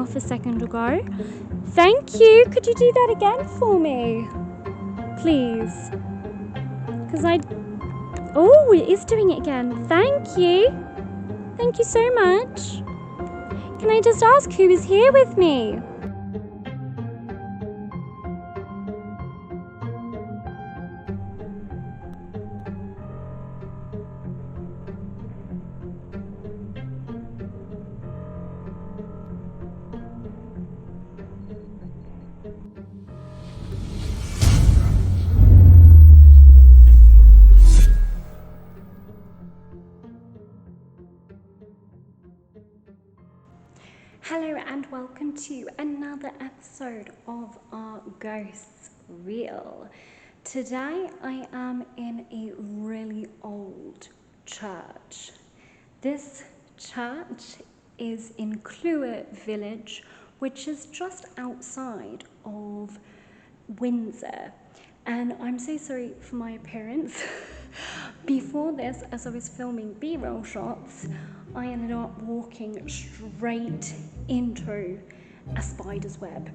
off a second ago. Thank you. Could you do that again for me? Please. Because oh, it is doing it again. Thank you. Thank you so much. Can I just ask who is here with me? Hello and welcome to another episode of our Ghosts Reel. Today I am in a really old church. This church is in Clwyd village, which is just outside of Windsor. And I'm so sorry for my appearance. Before this, as I was filming B-roll shots, I ended up walking straight into a spider's web,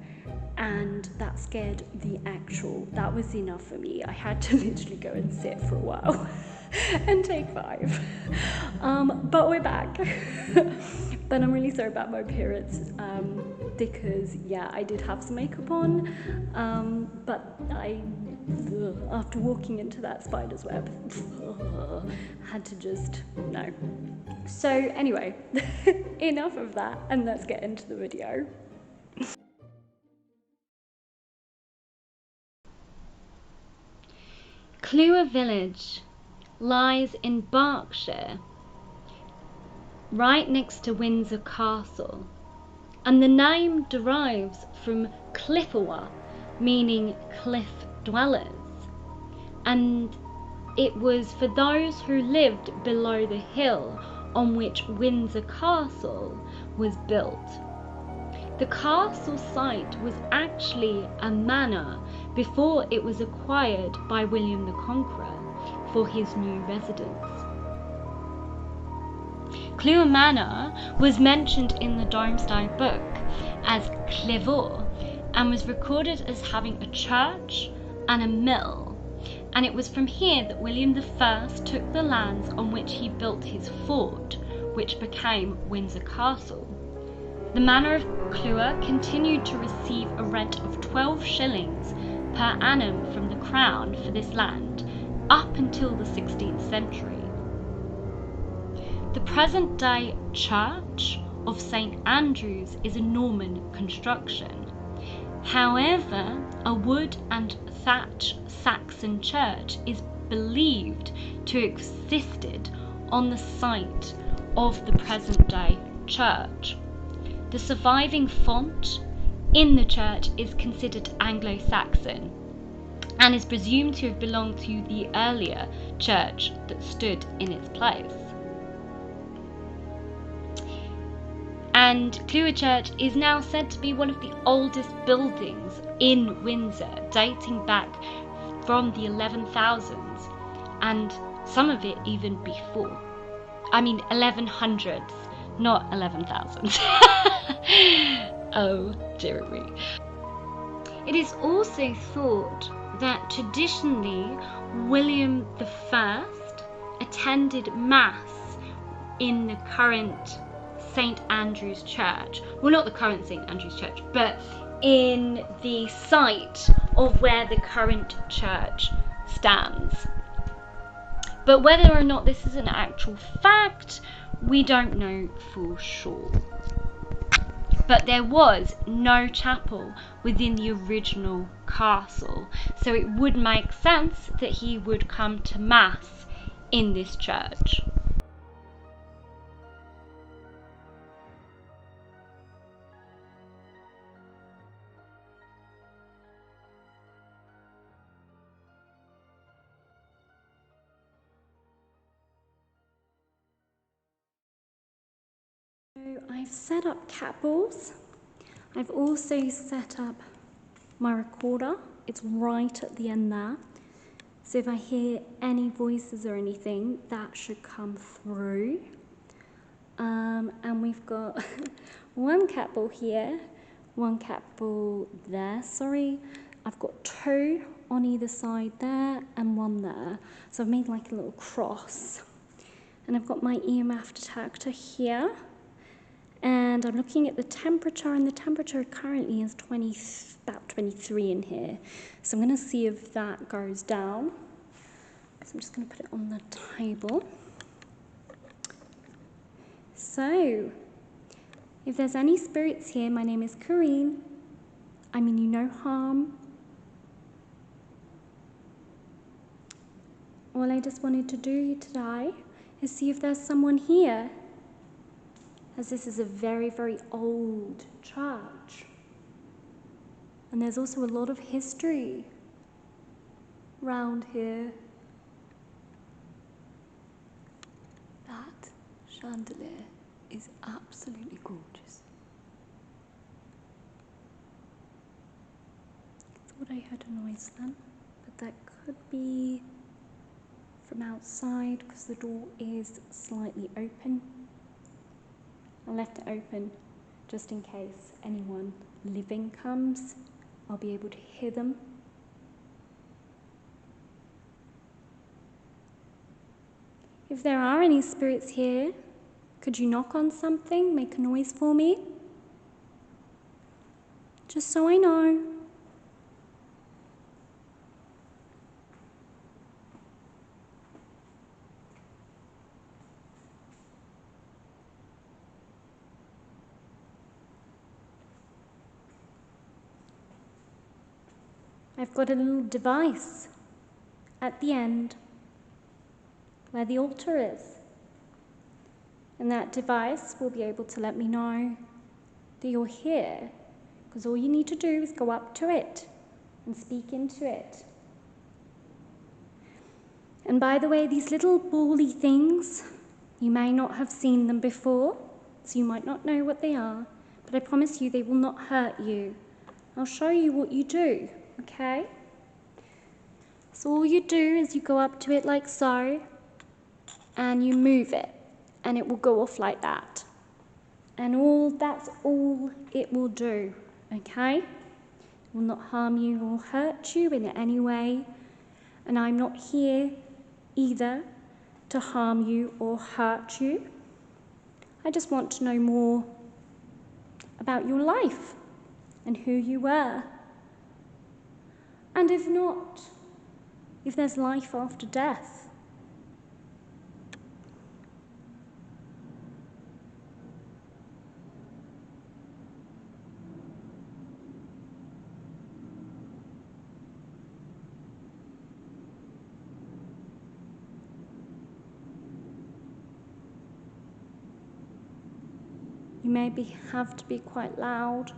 and that scared that was enough for me. I had to literally go and sit for a while and take 5. But we're back. But I'm really sorry about my appearance, because yeah, I did have some makeup on, but after walking into that spider's web, had to just, no. So anyway, enough of that, and let's get into the video. Clwyd village lies in Berkshire, right next to Windsor Castle, and the name derives from Cliffa, meaning cliff dwellers, and it was for those who lived below the hill on which Windsor Castle was built. The castle site was actually a manor before it was acquired by William the Conqueror for his new residence. Clwyd Manor was mentioned in the Domesday Book as Cliffa and was recorded as having a church and a mill, and it was from here that William I took the lands on which he built his fort, which became Windsor Castle. The manor of Clwyd continued to receive a rent of 12 shillings per annum from the Crown for this land up until the 16th century. The present-day church of St Andrew's is a Norman construction. However, a wood and thatch Saxon church is believed to have existed on the site of the present-day church. The surviving font in the church is considered Anglo-saxon and is presumed to have belonged to the earlier church that stood in its place. And Clwyd Church is now said to be one of the oldest buildings in Windsor, dating back from the 11,000s, and some of it even before. I mean 1100s, not 11,000s. Oh dear me. It is also thought that traditionally William I attended Mass in the current St Andrew's Church. Well, not the current St Andrew's Church, but in the site of where the current church stands. But whether or not this is an actual fact, we don't know for sure. But there was no chapel within the original castle, so it would make sense that he would come to Mass in this church. So I've set up cat balls. I've also set up my recorder. It's right at the end there. So if I hear any voices or anything, that should come through. And we've got one cat ball here, one cat ball there, sorry. I've got two on either side there and one there. So I've made like a little cross. And I've got my EMF detector here. And I'm looking at the temperature, and the temperature currently is about 23 in here. So I'm going to see if that goes down. So I'm just going to put it on the table. So, if there's any spirits here, my name is Kareen. I mean you no harm. All I just wanted to do today is see if there's someone here, as this is a very, very old church. And there's also a lot of history around here. That chandelier is absolutely gorgeous. I thought I heard a noise then, but that could be from outside because the door is slightly open. I left it open just in case anyone living comes. I'll be able to hear them. If there are any spirits here, could you knock on something, make a noise for me? Just so I know. I've got a little device at the end where the altar is. And that device will be able to let me know that you're here, because all you need to do is go up to it and speak into it. And by the way, these little bally things, you may not have seen them before, so you might not know what they are, but I promise you they will not hurt you. I'll show you what you do, okay? So all you do is you go up to it like so, and you move it, and it will go off like that. And that's all it will do, okay? It will not harm you or hurt you in any way, and I'm not here either to harm you or hurt you. I just want to know more about your life and who you were. And if not, if there's life after death. You maybe have to be quite loud,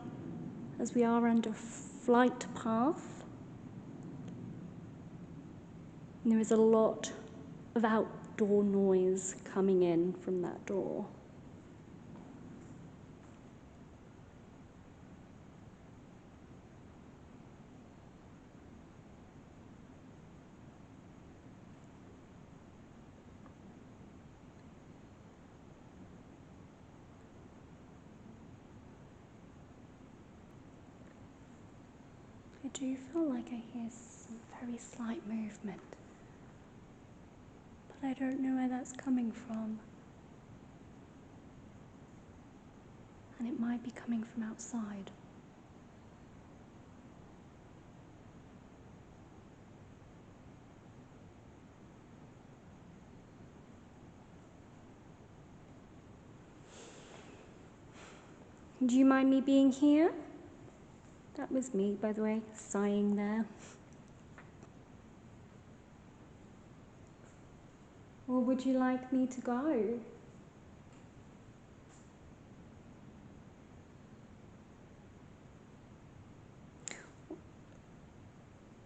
as we are under flight path. And there is a lot of outdoor noise coming in from that door. I do feel like I hear some very slight movement, but I don't know where that's coming from. And it might be coming from outside. Do you mind me being here? That was me, by the way, sighing there. Or would you like me to go?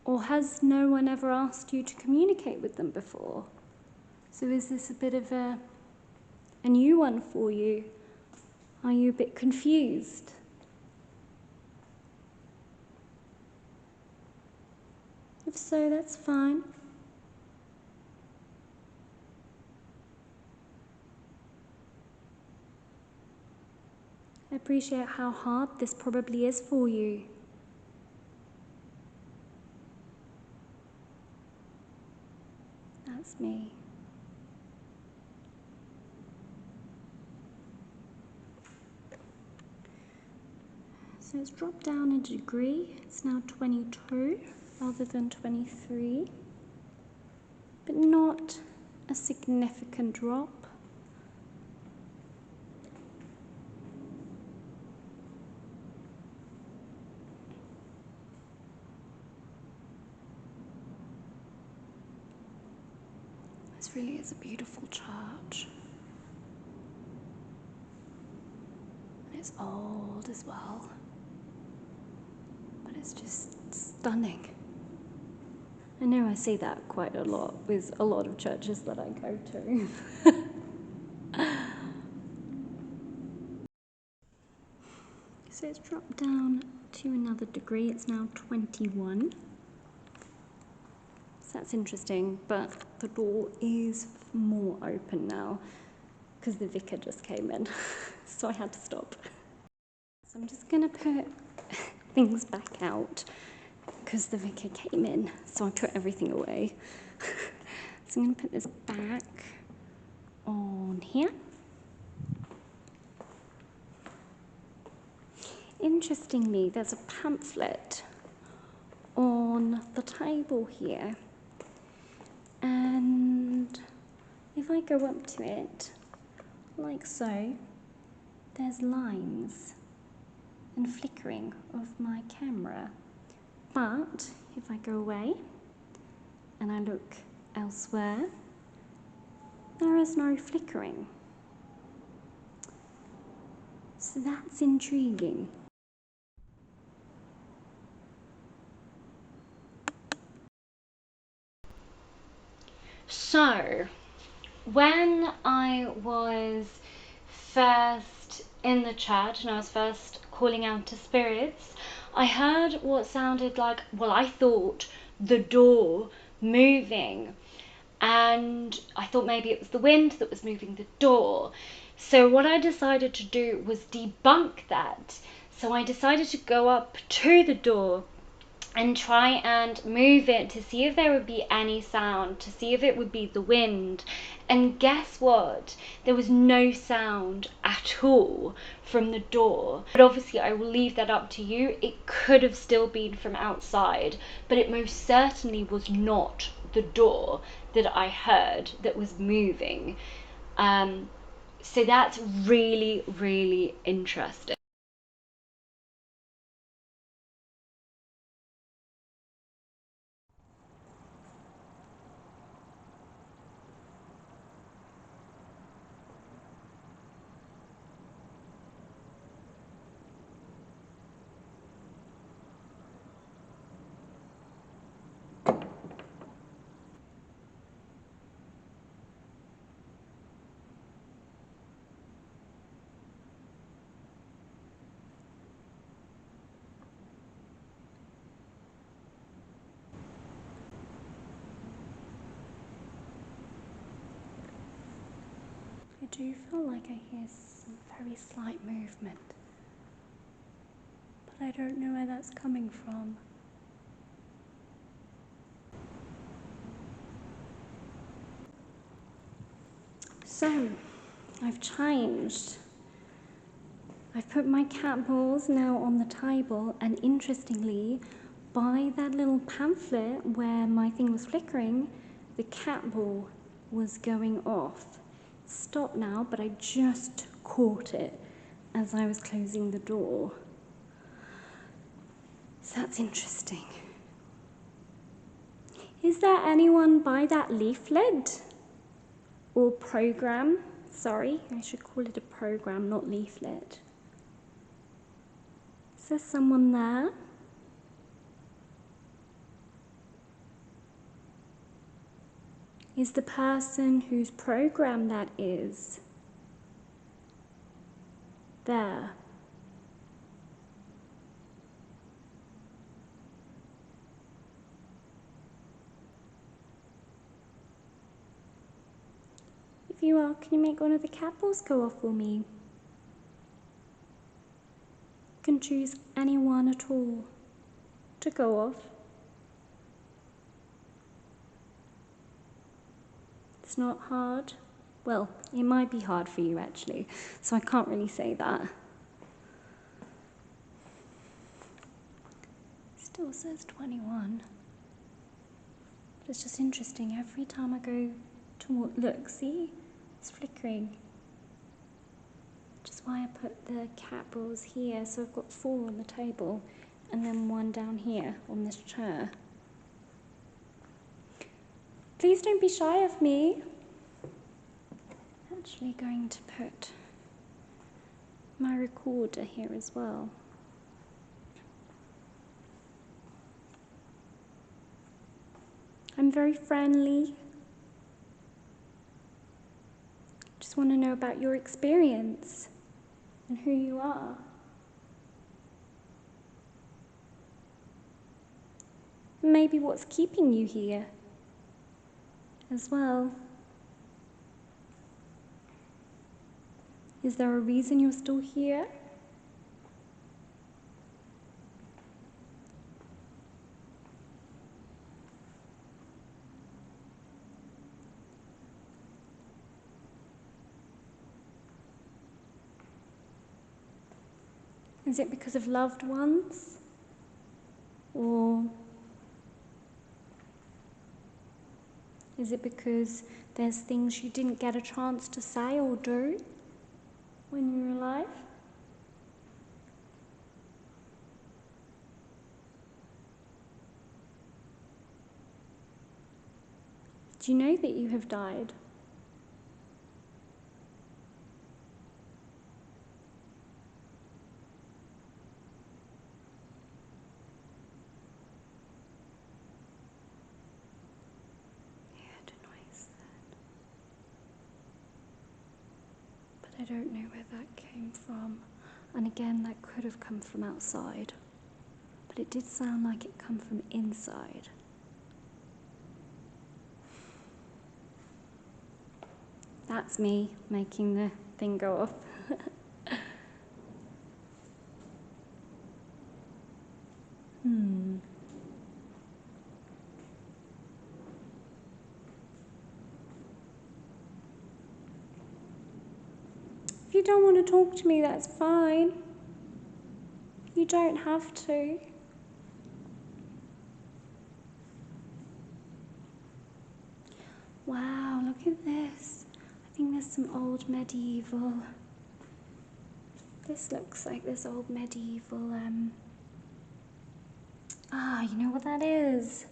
Or has no one ever asked you to communicate with them before? So is this a bit of a new one for you? Are you a bit confused? If so, that's fine. I appreciate how hard this probably is for you. That's me. So it's dropped down a degree. It's now 22 rather than 23, but not a significant drop. This really is a beautiful church. And it's old as well, but it's just stunning. I know I say that quite a lot with a lot of churches that I go to. So it's dropped down to another degree. It's now 21. So that's interesting, but the door is more open now because the vicar just came in, so I had to stop. So I'm just gonna put things back out because the vicar came in, so I put everything away. So I'm gonna put this back on here. Interestingly, there's a pamphlet on the table here, and if I go up to it, like so, there's lines and flickering of my camera. But if I go away and I look elsewhere, there is no flickering. So that's intriguing. So, when I was first in the church and I was first calling out to spirits, I heard what sounded like, well, I thought the door moving, and I thought maybe it was the wind that was moving the door. So what I decided to do was debunk that. So I decided to go up to the door and try and move it to see if there would be any sound, to see if it would be the wind. And guess what? There was no sound at all from the door. But obviously I will leave that up to you. It could have still been from outside, but it most certainly was not the door that I heard that was moving. So that's really, really interesting. I do feel like I hear some very slight movement, but I don't know where that's coming from. So, I've changed. I've put my cat balls now on the table, and interestingly, by that little pamphlet where my thing was flickering, the cat ball was going off. Stopped now, but I just caught it as I was closing the door. So that's interesting. Is there anyone by that leaflet? Or program? Sorry, I should call it a program, not leaflet. Is there someone there? Is the person whose program that is there? If you are, can you make one of the cat balls go off for me? can choose any one at all to go off. It's not hard. Well, it might be hard for you actually, so I can't really say that. Still says 21. But it's just interesting, every time I go to look, see? It's flickering. Which is why I put the cat balls here, so I've got 4 on the table, and then 1 down here on this chair. Please don't be shy of me. I'm actually going to put my recorder here as well. I'm very friendly. Just want to know about your experience and who you are. Maybe what's keeping you here as well. Is there a reason you're still here? Is it because of loved ones? Or is it because there's things you didn't get a chance to say or do when you were alive? Do you know that you have died? I don't know where that came from, and again that could have come from outside, but it did sound like it come from inside. That's me making the thing go off. If you don't want to talk to me, that's fine. You don't have to. Wow, look at this. I think there's some old medieval. This looks like this old medieval, you know what that is?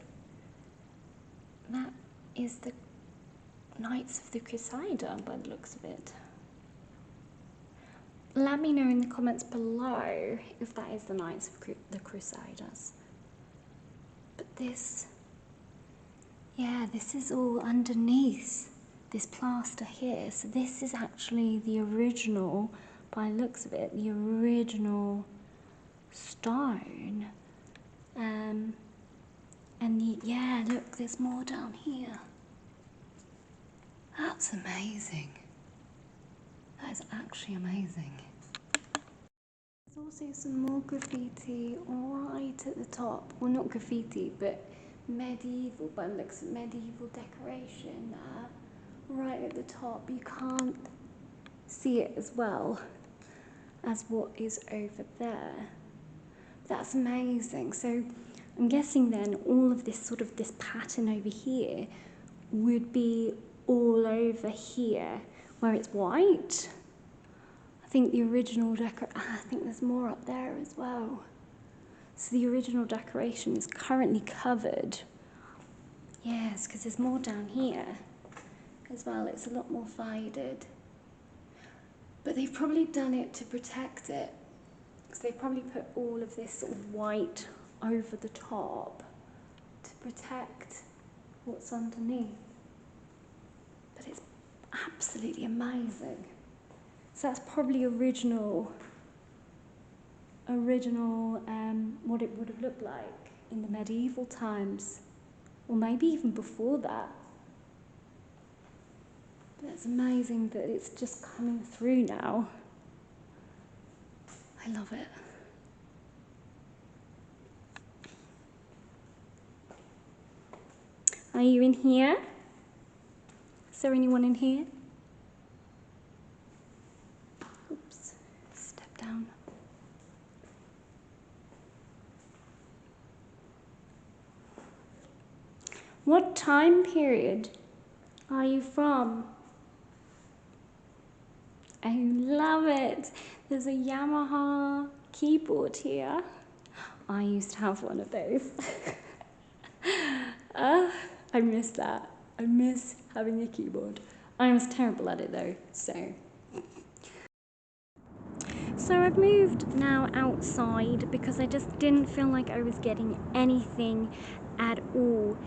That is the Knights of the Crusader by the looks of it. Let me know in the comments below if that is the Knights of the Crusaders. But this, yeah, this is all underneath this plaster here. So this is actually the original, by the looks of it, the original stone. Yeah, look, there's more down here. That's amazing. That is actually amazing. There's also some more graffiti right at the top. Well, not graffiti, but medieval, by the looks of medieval decoration right at the top. You can't see it as well as what is over there. That's amazing. So I'm guessing then all of this this pattern over here would be all over here where it's white. I think the original I think there's more up there as well. So the original decoration is currently covered. Yes, because there's more down here as well. It's a lot more faded. But they've probably done it to protect it. Because they probably put all of this white over the top to protect what's underneath. But it's absolutely amazing. So that's probably original, what it would have looked like in the medieval times, or maybe even before that. But it's amazing that it's just coming through now. I love it. Are you in here? Is there anyone in here? Oops, step down. What time period are you from? I love it. There's a Yamaha keyboard here. I used to have one of those. I miss that. I miss having a keyboard. I was terrible at it though, so. So I've moved now outside because I just didn't feel like I was getting anything at all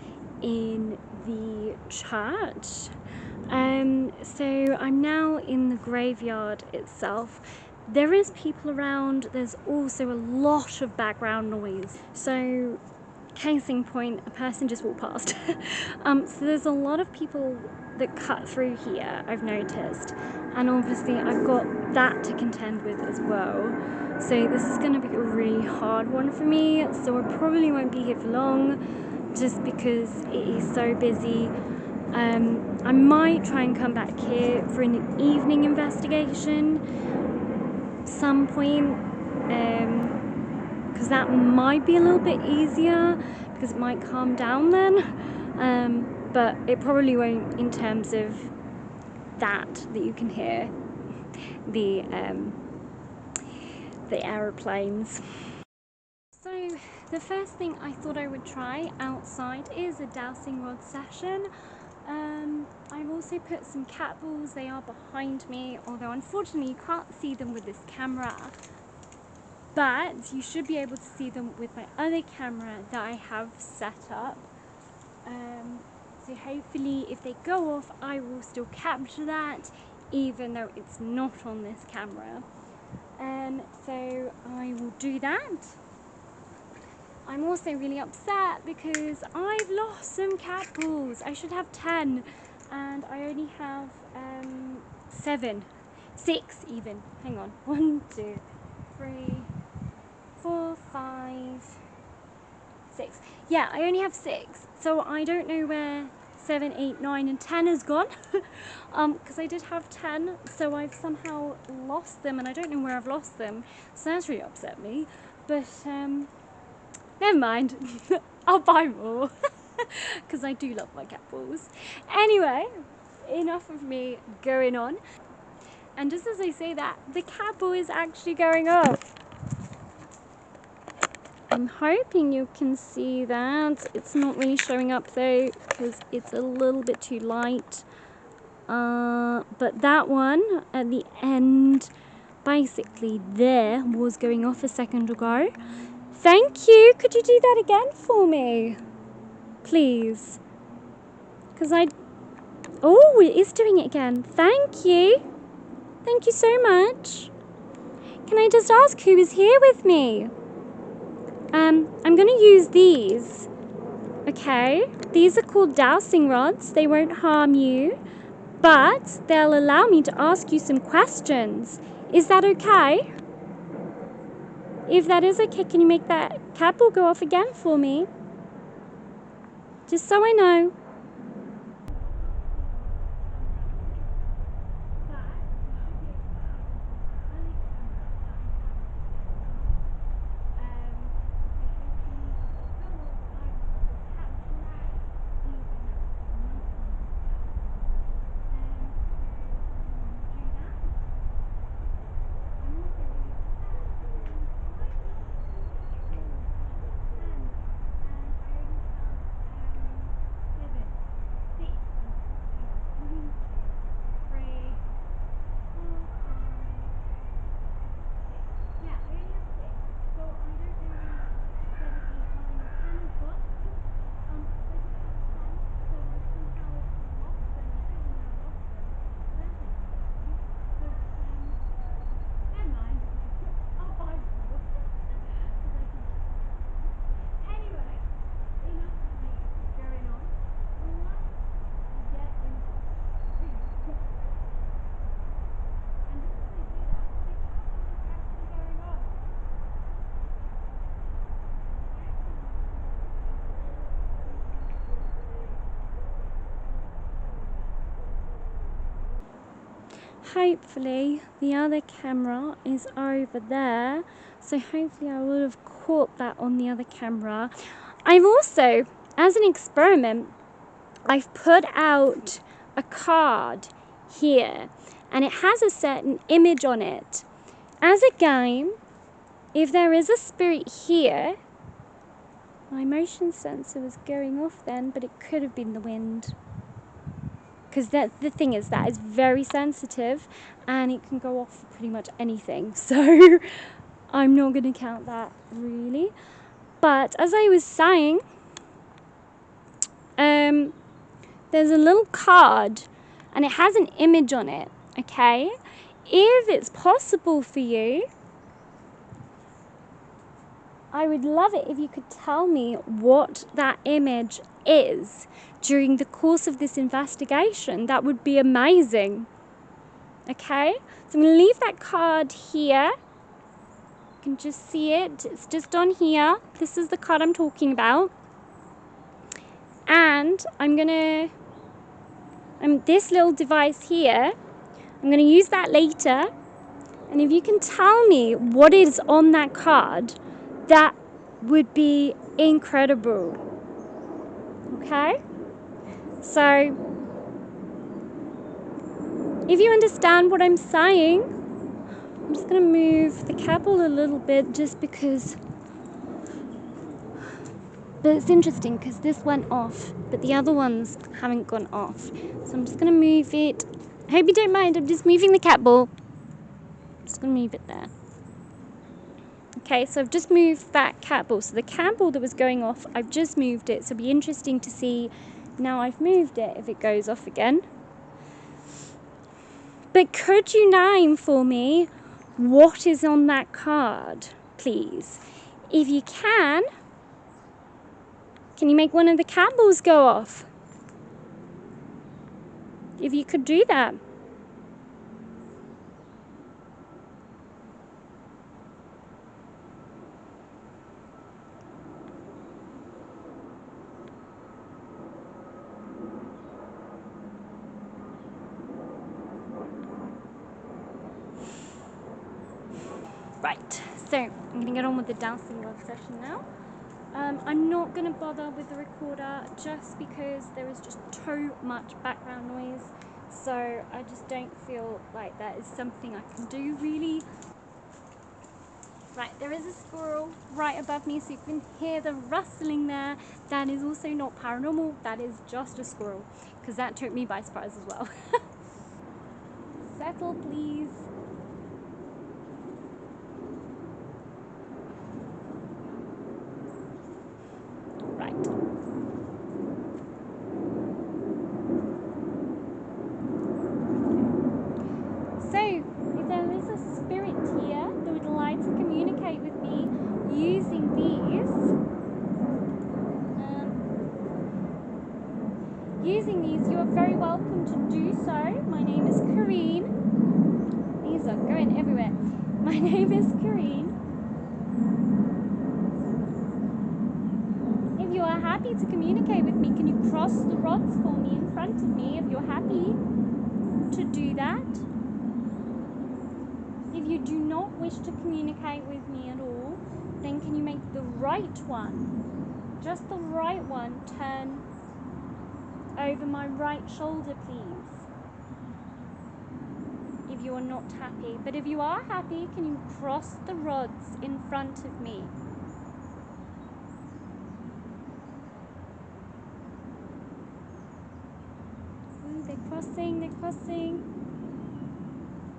in the church. So I'm now in the graveyard itself. There is people around, there's also a lot of background noise. So, case in point, a person just walked past. So there's a lot of people that cut through here, I've noticed. And obviously I've got that to contend with as well. So this is going to be a really hard one for me. So I probably won't be here for long, just because it is so busy. I might try and come back here for an evening investigation some point, because that might be a little bit easier, because it might calm down then, but it probably won't in terms of that you can hear the aeroplanes. So the first thing I thought I would try outside is a dowsing rod session. I've also put some cat balls, they are behind me, although unfortunately you can't see them with this camera, but you should be able to see them with my other camera that I have set up. So hopefully if they go off I will still capture that even though it's not on this camera. So I will do that. I'm also really upset because I've lost some cat balls. I should have 10 and I only have 7, 6 even. Hang on, 1, 2, 3, 4, 5, 6. Yeah, I only have 6. So I don't know where 7, 8, 9 and 10 has gone. Because I did have 10, so I've somehow lost them and I don't know where I've lost them. So that's really upset me. But never mind, I'll buy more, because I do love my cat balls. Anyway, enough of me going on. And just as I say that, the cat ball is actually going off. I'm hoping you can see that. It's not really showing up though, because it's a little bit too light. But that one at the end, basically there, was going off a second ago. Thank you. Could you do that again for me? Please. Because oh, it is doing it again. Thank you. Thank you so much. Can I just ask who is here with me? I'm going to use these. Okay. These are called dowsing rods. They won't harm you, but they'll allow me to ask you some questions. Is that okay? If that is okay, can you make that cat ball go off again for me? Just so I know. hopefully the other camera is over there, so hopefully I would have caught that on the other camera. I've also, as an experiment, I've put out a card here and it has a certain image on it. As a game, if there is a spirit here, my motion sensor was going off then, but it could have been the wind. Because the thing is, that is very sensitive and it can go off for pretty much anything. So I'm not going to count that really. But as I was saying, there's a little card and it has an image on it, okay? If it's possible for you, I would love it if you could tell me what that image is during the course of this investigation. That would be amazing. Okay, so I'm going to leave that card here. You can just see it. It's just on here. This is the card I'm talking about. And I'm going to, this little device here, I'm going to use that later. And if you can tell me what is on that card, that would be incredible. Okay? So, if you understand what I'm saying, I'm just going to move the cable a little bit just because. But it's interesting because this went off, but the other ones haven't gone off. So I'm just going to move it. I hope you don't mind, I'm just moving the cable. I'm just going to move it there. Okay, so I've just moved that cable. So the cable that was going off, I've just moved it. So it'll be interesting to see now I've moved it if it goes off again. But could you name for me what is on that card, please? If you can you make one of the cables go off? If you could do that. Right, so I'm going to get on with the dowsing rod session now. I'm not going to bother with the recorder just because there is just too much background noise. So I just don't feel like that is something I can do really. Right, there is a squirrel right above me, so you can hear the rustling there. That is also not paranormal, that is just a squirrel, because that took me by surprise as well. Settle, please. Right. So, if there is a spirit here that would like to communicate with me using these, you are very welcome to do so. My name is Kareen. These are going everywhere. My name is Kareen. If you are happy to communicate with me, can you cross the rods for me in front of me if you're happy to do that? If you do not wish to communicate with me at all, then can you make the right one, just the right one, turn over my right shoulder, please? If you are not happy. But if you are happy, can you cross the rods in front of me? Ooh, they're crossing.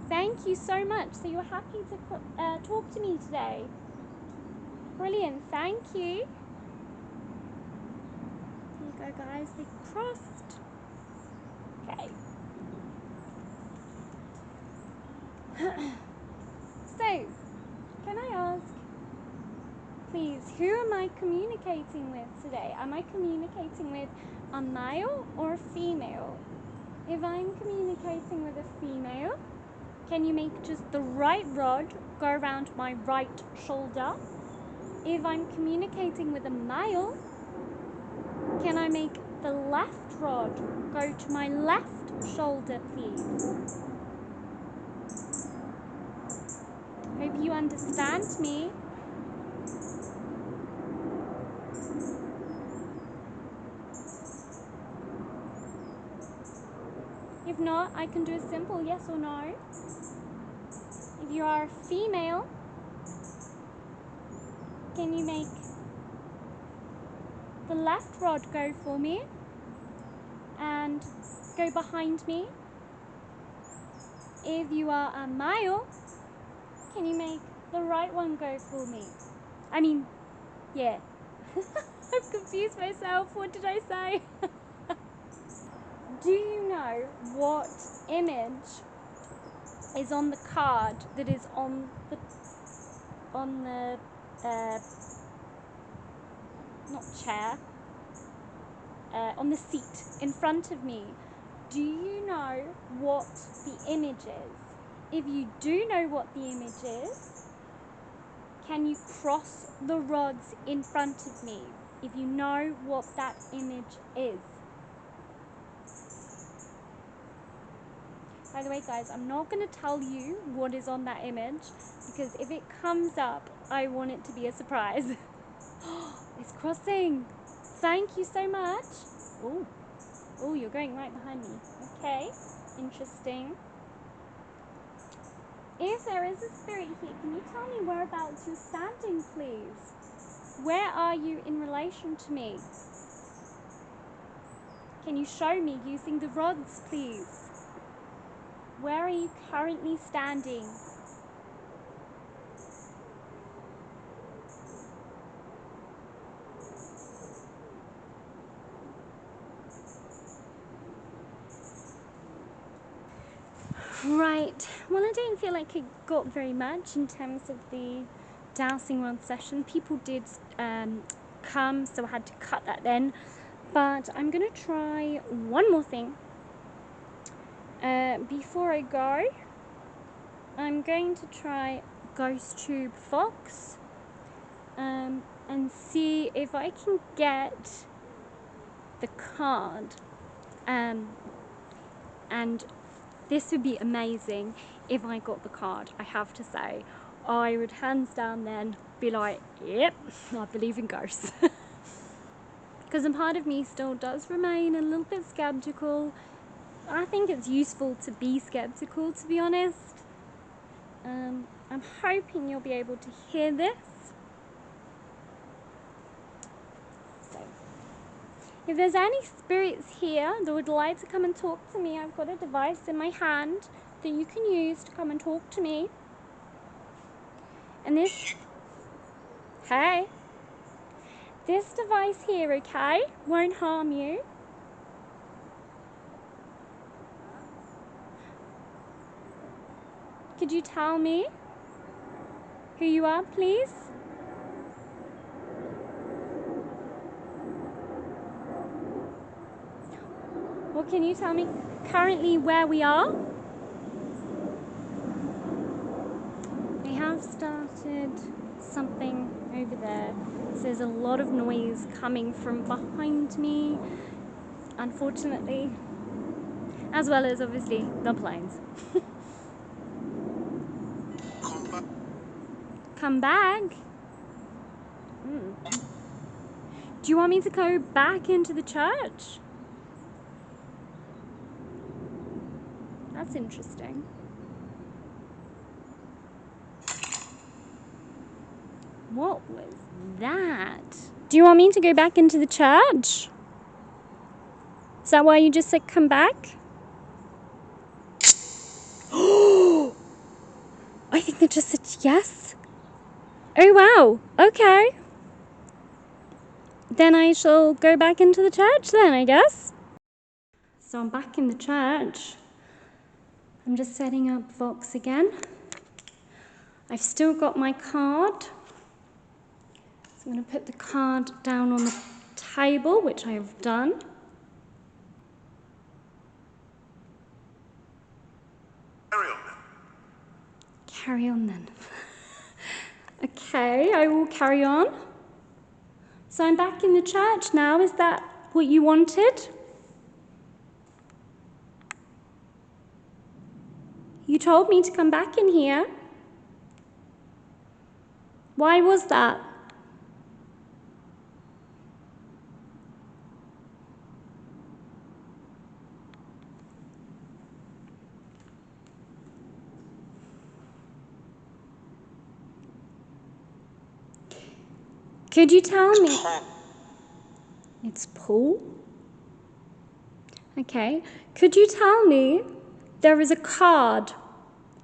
Thank you so much. So you're happy to talk to me today. Brilliant, thank you. Here you go, guys, they crossed. Okay. So, can I ask, please, who am I communicating with today? Am I communicating with a male or a female? If I'm communicating with a female, can you make just the right rod go around my right shoulder? If I'm communicating with a male, can I make the left rod go to my left shoulder, please? Hope you understand me. If not, I can do a simple yes or no. If you are a female, can you make the left rod go for me and go behind me? If you are a male, can you make the right one go for me? I mean, yeah. I've confused myself. What did I say? Do you know what image is on the card that is on the not chair, on the seat in front of me? Do you know what the image is? If you do know what the image is, can you cross the rods in front of me if you know what that image is? By the way, guys, I'm not going to tell you what is on that image because if it comes up, I want it to be a surprise. It's crossing. Thank you so much. Oh, you're going right behind me. Okay, interesting. If there is a spirit here, can you tell me whereabouts you're standing, please? Where are you in relation to me? Can you show me using the rods, please? Where are you currently standing? Right, well, I don't feel like it got very much in terms of the dowsing rod session. People did come, so I had to cut that then. But I'm going to try one more thing. Before I go, I'm going to try Ghost Tube Fox and see if I can get the card. And this would be amazing if I got the card, I have to say. I would hands down then be like, yep, I believe in ghosts. Because a part of me still does remain a little bit skeptical. I think it's useful to be skeptical, to be honest. I'm hoping you'll be able to hear this. So, if there's any spirits here that would like to come and talk to me, I've got a device in my hand that you can use to come and talk to me. And this device here, okay, won't harm you. Could you tell me who you are, please? Or can you tell me currently where we are? We have started something over there. So there's a lot of noise coming from behind me, unfortunately, as well as obviously the planes. Come back? Do you want me to go back into the church? That's interesting. What was that? Do you want me to go back into the church? Is that why you just said come back? Oh, I think they just said yes. Oh wow, okay. Then I shall go back into the church then, I guess. So I'm back in the church. I'm just setting up Vox again. I've still got my card. So I'm going to put the card down on the table, which I have done. Carry on then. Okay, I will carry on. So I'm back in the church now. Is that what you wanted? You told me to come back in here. Why was that? Could you tell me? It's Paul? Okay. Could you tell me there is a card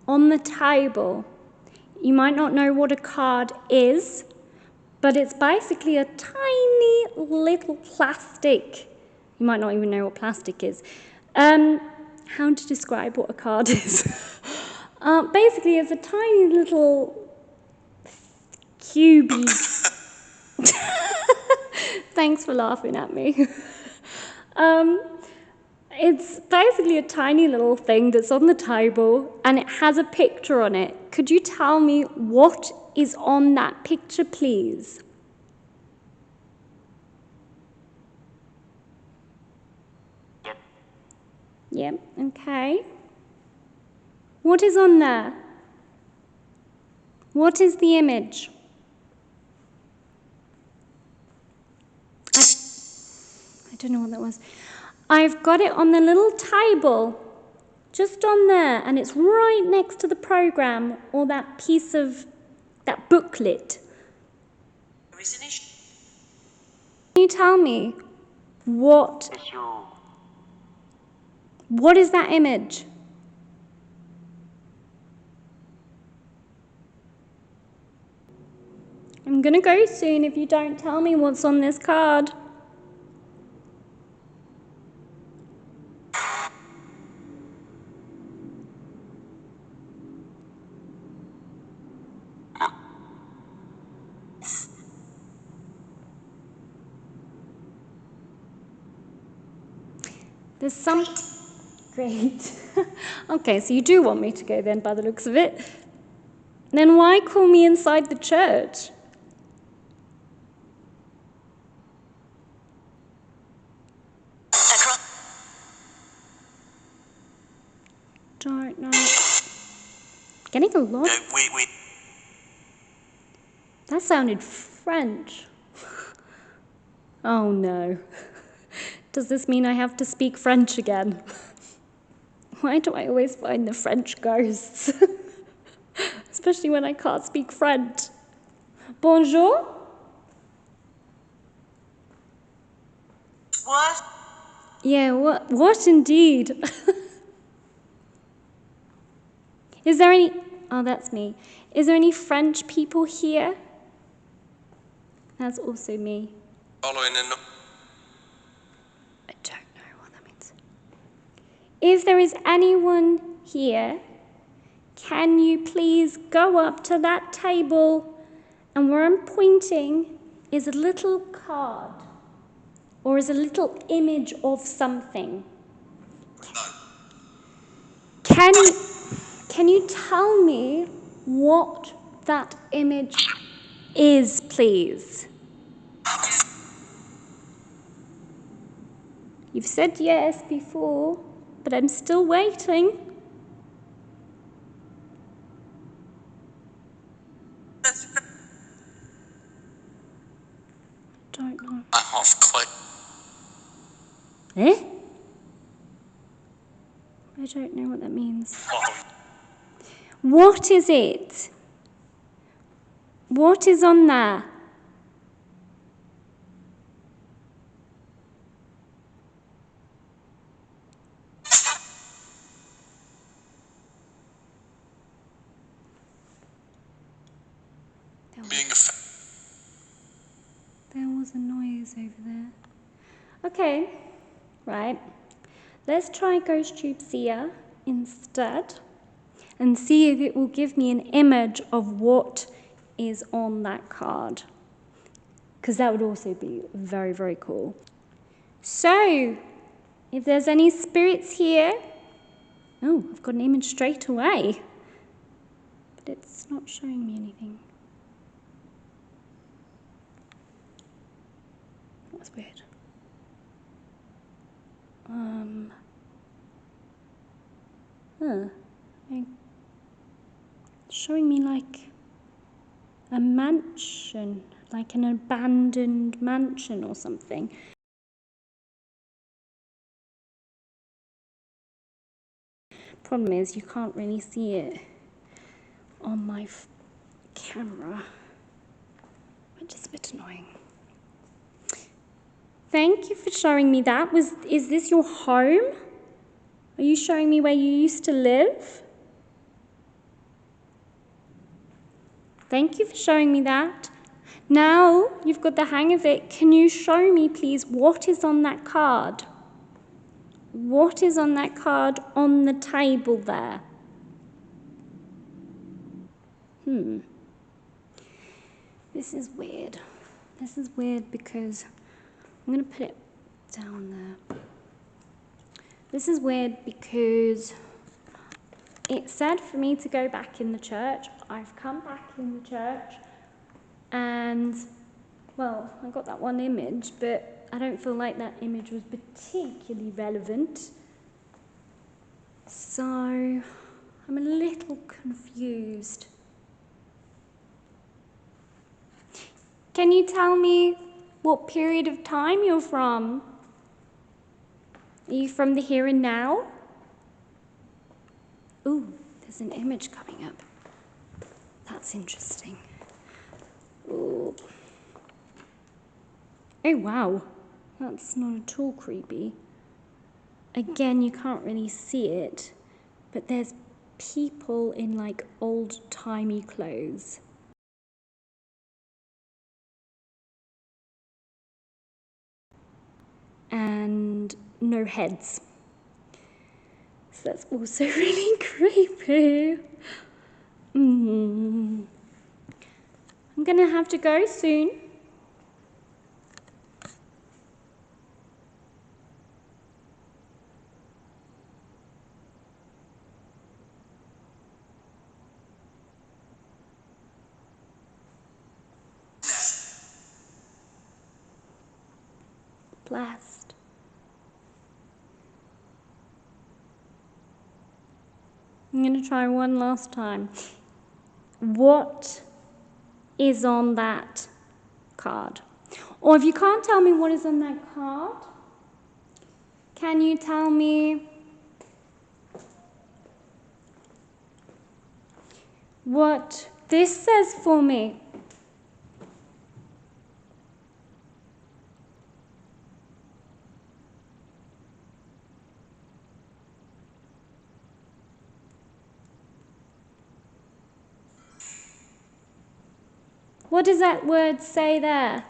on the table? You might not know what a card is, but it's basically a tiny little plastic. You might not even know what plastic is. How to describe what a card is? Basically, it's a tiny little cubey. Thanks for laughing at me. It's basically a tiny little thing that's on the table and it has a picture on it. Could you tell me what is on that picture, please? Yep, okay. What is on there? What is the image? I don't know what that was. I've got it on the little table, just on there, and it's right next to the program or that piece of, that booklet. Can you tell me what is that image? I'm gonna go soon if you don't tell me what's on this card. There's some... Great. Okay, so you do want me to go then, by the looks of it. Then why call me inside the church? Don't know. Getting a lot. Wait. That sounded French. Oh no. Does this mean I have to speak French again? Why do I always find the French ghosts? Especially when I can't speak French. Bonjour? What? Yeah, what indeed? Is there any... Oh, that's me. Is there any French people here? That's also me. I don't know what that means. If there is anyone here, can you please go up to that table, and where I'm pointing is a little card or is a little image of something. Can you tell me what that image is, please? You've said yes before, but I'm still waiting. Don't know. I'm off click. Eh? I don't know what that means. What is it? What is on there? There was a noise over there. Okay, right. Let's try Ghost Troopsia instead and see if it will give me an image of what is on that card. Because that would also be very, very cool. So, if there's any spirits here... Oh, I've got an image straight away. But it's not showing me anything. That's weird. It's showing me like a mansion, like an abandoned mansion or something. Problem is, you can't really see it on my camera, which is a bit annoying. Thank you for showing me that. Is this your home? Are you showing me where you used to live? Thank you for showing me that. Now you've got the hang of it, can you show me, please, what is on that card? What is on that card on the table there? This is weird. This is weird because I'm going to put it down there. This is weird because it said for me to go back in the church. I've come back in the church and, well, I got that one image, but I don't feel like that image was particularly relevant. So I'm a little confused. Can you tell me what period of time you're from? Are you from the here and now? Ooh, there's an image coming up. That's interesting. Ooh. Oh, wow. That's not at all creepy. Again, you can't really see it, but there's people in like old-timey clothes. And no heads. So that's also really creepy. I'm gonna have to go soon. Blessed. I'm going to try one last time. What is on that card? Or if you can't tell me what is on that card, can you tell me what this says for me? What does that word say there?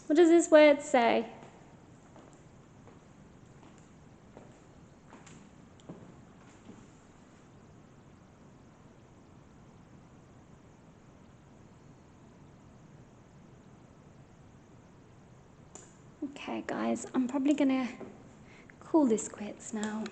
What does this word say? Okay, guys, I'm probably going to call this quits now.